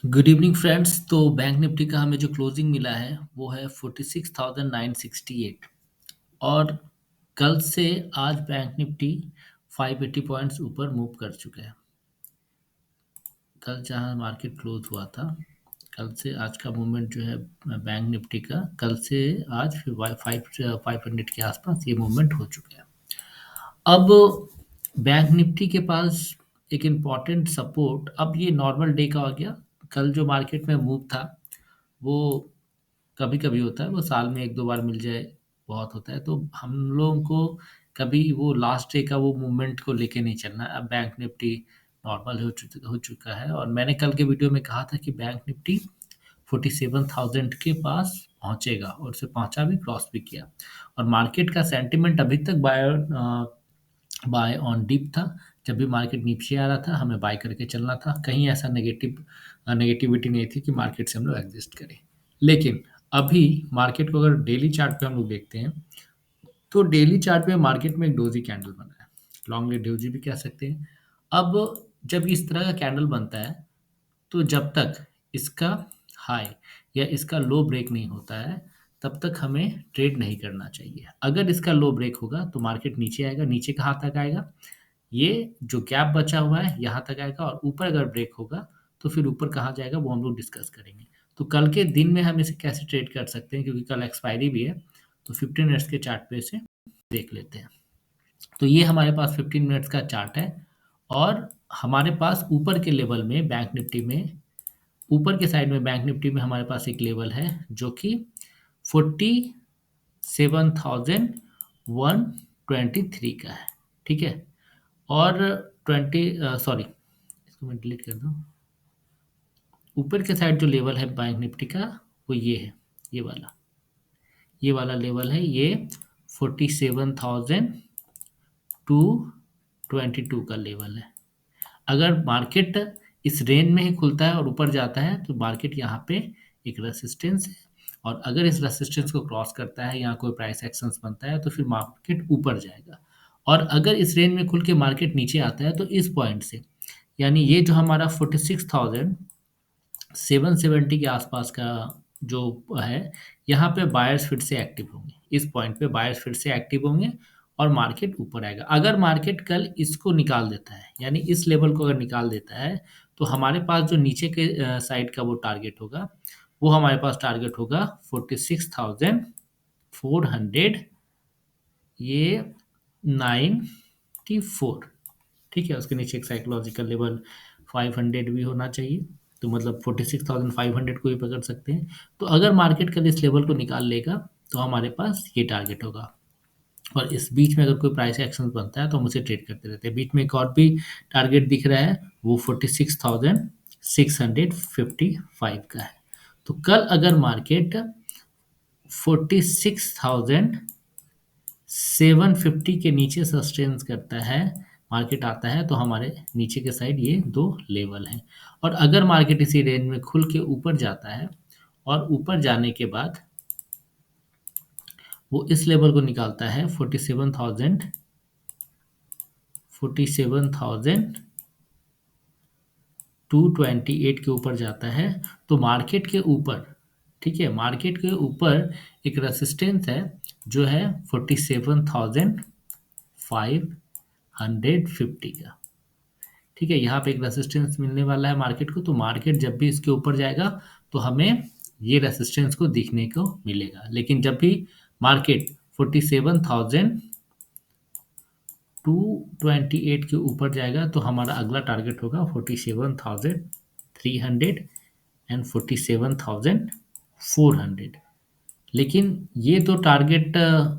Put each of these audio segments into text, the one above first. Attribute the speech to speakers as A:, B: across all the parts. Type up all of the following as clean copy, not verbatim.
A: Good evening friends. तो bank Nifty का हमें जो क्लोजिंग मिला है वो है 46,968। और कल से आज बैंक निफ्टी 580 पॉइंट्स ऊपर मूव कर चुका है। कल जहां मार्केट क्लोज हुआ था, कल से आज का मूवमेंट जो है बैंक निफ्टी का, कल से आज फिर 500 के आसपास ये मूवमेंट हो चुका है। अब बैंक निफ्टी के पास एक इम्पॉर्टेंट सपोर्ट, अब ये नॉर्मल डे का हो गया। कल जो मार्केट में मूव था वो कभी-कभी होता है, वो साल में 1-2 बार मिल जाए, बहुत होता है। तो हम लोगों को कभी वो लास्ट डे का वो मूवमेंट को लेके नहीं चलना है। अब बैंक निफ्टी नॉर्मल हो चुका है और मैंने कल के वीडियो में कहा था कि बैंक निफ्टी 47,000 के पास पहुँचेगा और उसे पहुँचा भी, क्रॉस भी किया। और मार्केट का सेंटिमेंट अभी तक बाय ऑन डिप था। जब भी मार्केट नीचे आ रहा था, हमें बाय करके चलना था। कहीं ऐसा नेगेटिविटी नहीं थी कि मार्केट से हम लोग एग्जिस्ट करें। लेकिन अभी मार्केट को अगर डेली चार्ट पे हम लोग देखते हैं, तो डेली चार्ट पे मार्केट में एक डोजी कैंडल बना है। लॉन्ग लीड डोजी भी कह सकते हैं। अब जब इस तरह का कैंडल बनता है, तो जब तक इसका हाई या इसका लो ब्रेक नहीं होता है, तब तक हमें ट्रेड नहीं करना चाहिए। अगर इसका लो ब्रेक होगा तो मार्केट नीचे आएगा। नीचे कहाँ तक आएगा? ये जो गैप बचा हुआ है यहाँ तक आएगा। और ऊपर अगर ब्रेक होगा तो फिर ऊपर कहाँ जाएगा वो हम लोग डिस्कस करेंगे। तो कल के दिन में हम इसे कैसे ट्रेड कर सकते हैं, क्योंकि कल एक्सपायरी भी है। तो 15 मिनट्स के चार्ट पे इसे देख लेते हैं। तो ये हमारे पास 15 मिनट्स का चार्ट है। और हमारे पास ऊपर के लेवल में बैंक निफ्टी में, ऊपर के साइड में बैंक निफ्टी में हमारे पास एक लेवल है जो कि 47,123 का है। ठीक है। और 20 इसको मैं डिलीट कर दूं। ऊपर के साइड जो लेवल है बैंक निफ्टी का, वो ये है, ये वाला लेवल है। ये 47,222 का लेवल है। अगर मार्केट इस रेंज में ही खुलता है और ऊपर जाता है तो मार्केट यहाँ पे एक रेसिस्टेंस है। और अगर इस रेसिस्टेंस को क्रॉस करता है, यहाँ कोई प्राइस एक्शंस बनता है, तो फिर मार्केट ऊपर जाएगा। और अगर इस रेंज में खुल के मार्केट नीचे आता है तो इस पॉइंट से, यानी ये जो हमारा 46,770 के आसपास का जो है, यहाँ पे बायर्स फिर से एक्टिव होंगे। इस पॉइंट पे बायर्स फिर से एक्टिव होंगे और मार्केट ऊपर आएगा। अगर मार्केट कल इसको निकाल देता है, यानी इस लेवल को अगर निकाल देता है, तो हमारे पास जो नीचे के साइड का वो टारगेट होगा, वो हमारे पास टारगेट होगा 46,400, ये 94। ठीक है। उसके नीचे एक साइकोलॉजिकल लेवल 500 भी होना चाहिए। तो मतलब 46,500 को भी पकड़ सकते हैं। तो अगर मार्केट कल इस लेवल को निकाल लेगा तो हमारे पास ये टारगेट होगा। और इस बीच में अगर कोई प्राइस एक्शन बनता है तो हम उसे ट्रेड करते रहते हैं। बीच में एक और भी टारगेट दिख रहा है, वो 46,655 का है। तो कल अगर मार्केट 46,750 के नीचे सस्टेन्स करता है, मार्केट आता है, तो हमारे नीचे के साइड ये दो लेवल हैं। और अगर मार्केट इसी रेंज में खुल के ऊपर जाता है और ऊपर जाने के बाद वो इस लेवल को निकालता है 47,228 के ऊपर जाता है, तो मार्केट के ऊपर, ठीक है, मार्केट के ऊपर एक रेसिस्टेंस है जो है 47,550 का। ठीक है। यहाँ पे एक रेसिस्टेंस मिलने वाला है मार्केट को। तो मार्केट जब भी इसके ऊपर जाएगा तो हमें ये रेसिस्टेंस को दिखने को मिलेगा। लेकिन जब भी मार्केट 47,228 के ऊपर जाएगा तो हमारा अगला टारगेट होगा 47,300 एंड 47,400। लेकिन ये दो टारगेट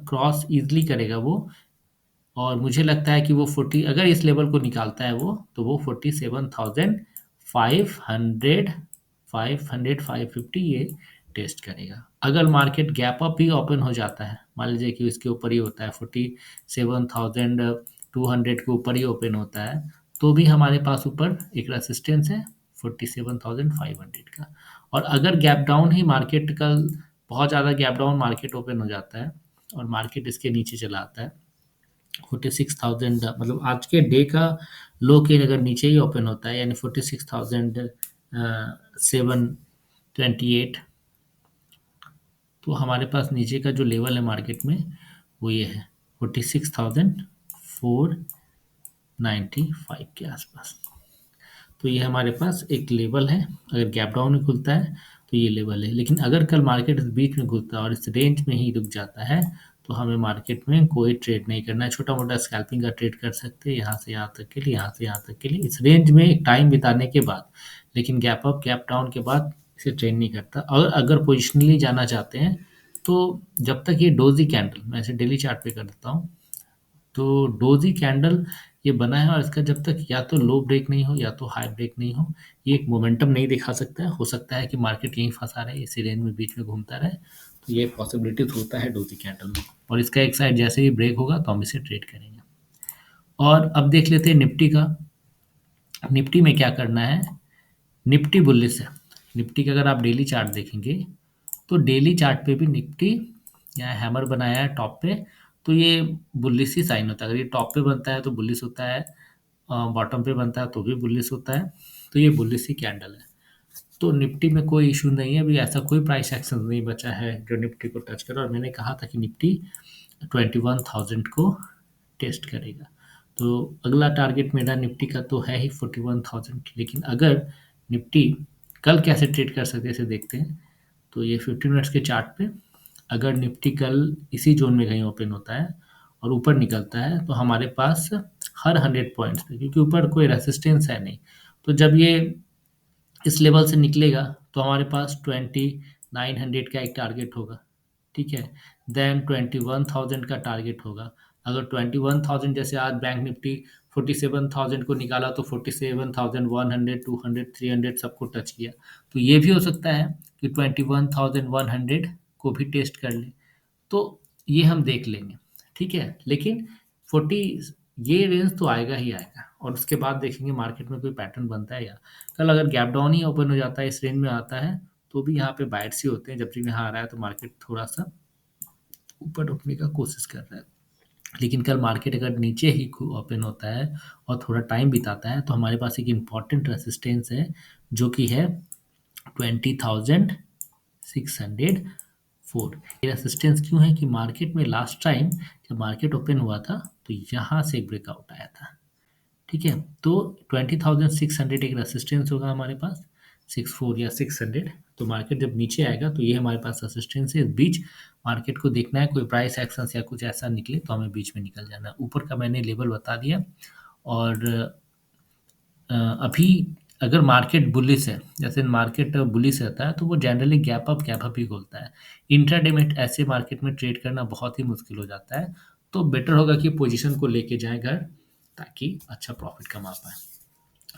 A: क्रॉस इजीली करेगा वो। और मुझे लगता है कि वो 40, अगर इस लेवल को निकालता है वो, तो वो 47,500, 550 ये टेस्ट करेगा। अगर मार्केट गैप अप ही ओपन हो जाता है, मान लीजिए कि इसके ऊपर ही होता है, 47,200 के ऊपर ही ओपन होता है, तो भी हमारे पास ऊपर एक रेसिस्टेंस है 47,500 का। और अगर गैप डाउन ही मार्केट का, बहुत ज़्यादा गैप डाउन मार्केट ओपन हो जाता है और मार्केट इसके नीचे चला आता है 46,000, मतलब आज के डे का लो के अगर नीचे ही ओपन होता है, यानी 46,000 728। तो हमारे पास नीचे का जो लेवल है मार्केट में वो ये है 46,495 के आसपास। तो ये हमारे पास एक लेवल है। अगर गैप डाउन में खुलता है तो ये लेवल है, लेकिन अगर कल मार्केट इस बीच में खुलता है और इस रेंज में ही रुक जाता है तो हमें मार्केट में कोई ट्रेड नहीं करना है। छोटा मोटा स्कैल्पिंग का ट्रेड कर सकते हैं, यहाँ से यहाँ तक के लिए, यहाँ से यहाँ तक के लिए, इस रेंज में एक टाइम बिताने के बाद। लेकिन गैप अप गैप डाउन के बाद इसे ट्रेड नहीं करता। और अगर पोजिशनली जाना चाहते हैं तो जब तक ये डोजी कैंडल, मैं इसे डेली चार्ट पे कर देता हूँ, तो डोजी कैंडल ये बना है और इसका जब तक या तो लो ब्रेक नहीं हो या तो हाई ब्रेक नहीं हो, ये एक मोमेंटम नहीं दिखा सकता है। हो सकता है कि मार्केट यहीं फंसा रहे, इसी रेंज में बीच में घूमता रहे, तो ये पॉसिबिलिटी होता है डोजी कैंडल में। और इसका एक साइड जैसे ही ब्रेक होगा तो हम इसे ट्रेड करेंगे। और अब देख लेते हैं निफ्टी का। निफ्टी में क्या करना है। निफ्टी बुलिश है। निफ्टी का अगर आप डेली चार्ट देखेंगे तो डेली चार्ट पे भी निफ्टी यहाँ हैमर बनाया है टॉप पे, तो ये बुलिश ही साइन होता है। अगर ये टॉप पे बनता है तो बुलिश होता है, बॉटम पे बनता है तो भी बुलिश होता है। तो ये बुलिश ही कैंडल है। तो निफ्टी में कोई इशू नहीं है, अभी ऐसा कोई प्राइस एक्शन नहीं बचा है जो निफ्टी को टच करे। और मैंने कहा था कि निफ्टी 21,000 को टेस्ट करेगा। तो अगला टारगेट मेरा निफ्टी का तो है ही 41,000। लेकिन अगर निफ्टी कल कैसे ट्रेड कर सकते हैं इसे देखते हैं। तो ये 15 मिनट्स के चार्ट पे अगर निफ्टी कल इसी जोन में कहीं ओपन होता है और ऊपर निकलता है तो हमारे पास हर 100 पॉइंट्स पे, क्योंकि ऊपर कोई रेसिस्टेंस है नहीं, तो जब ये इस लेवल से निकलेगा तो हमारे पास 2900 का एक टारगेट होगा। ठीक है। देन 21,000 का टारगेट होगा। अगर 21,000 जैसे आज बैंक निफ्टी 47,000 को निकाला तो 47,100, 200, 300 सबको टच किया। तो ये भी हो सकता है कि 21,100 को भी टेस्ट कर ले। तो ये हम देख लेंगे। ठीक है। लेकिन 40 ये रेंज तो आएगा ही आएगा, और उसके बाद देखेंगे मार्केट में कोई पैटर्न बनता है या कल अगर गैप डाउन ही ओपन हो जाता है, इस रेंज में आता है, तो भी यहाँ पे बाइट्स ही होते हैं। जब भी यहाँ आ रहा है तो मार्केट थोड़ा सा ऊपर उठने का कोशिश कर रहा है। लेकिन कल मार्केट अगर नीचे ही ओपन होता है और थोड़ा टाइम बिताता है तो हमारे पास एक इम्पॉर्टेंट रेसिस्टेंस है जो कि है 20,604। ये रेसिस्टेंस क्यों है कि मार्केट में लास्ट टाइम जब मार्केट ओपन हुआ था तो यहाँ से एक ब्रेकआउट आया था। ठीक है। तो 20,600 एक रेसिस्टेंस होगा हमारे पास, 64 या 600। तो मार्केट जब नीचे आएगा तो ये हमारे पास रेसिस्टेंस है। इस बीच मार्केट को देखना है, कोई प्राइस एक्शन या कुछ ऐसा निकले तो हमें बीच में निकल जाना है। ऊपर का मैंने लेवल बता दिया। और अभी अगर मार्केट बुलिश है, जैसे मार्केट बुलिश रहता है तो वो जनरली गैप अप ही खोलता है। इंट्राडे में ऐसे मार्केट में ट्रेड करना बहुत ही मुश्किल हो जाता है। तो बेटर होगा कि पोजीशन को लेके जाएं घर, ताकि अच्छा प्रॉफिट कमा पाएँ।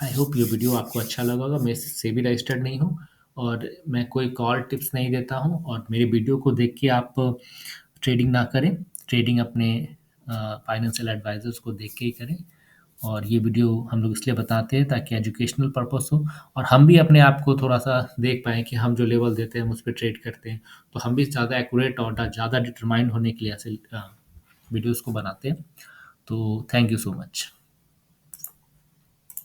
A: आई होप ये वीडियो आपको अच्छा लगा होगा। मैं सेबी रजिस्टर्ड नहीं हूँ और मैं कोई कॉल टिप्स नहीं देता हूँ, और मेरे वीडियो को देख के आप ट्रेडिंग ना करें। ट्रेडिंग अपने फाइनेंशियल एडवाइजर्स को देख के ही करें। और ये वीडियो हम लोग इसलिए बताते हैं ताकि एजुकेशनल पर्पस हो, और हम भी अपने आप को थोड़ा सा देख पाएँ कि हम जो लेवल देते हैं हम उस पे ट्रेड करते हैं। तो हम भी ज़्यादा एक्यूरेट और ज़्यादा डिटरमाइंड होने के लिए ऐसे वीडियोज़ को बनाते हैं। तो थैंक यू सो मच।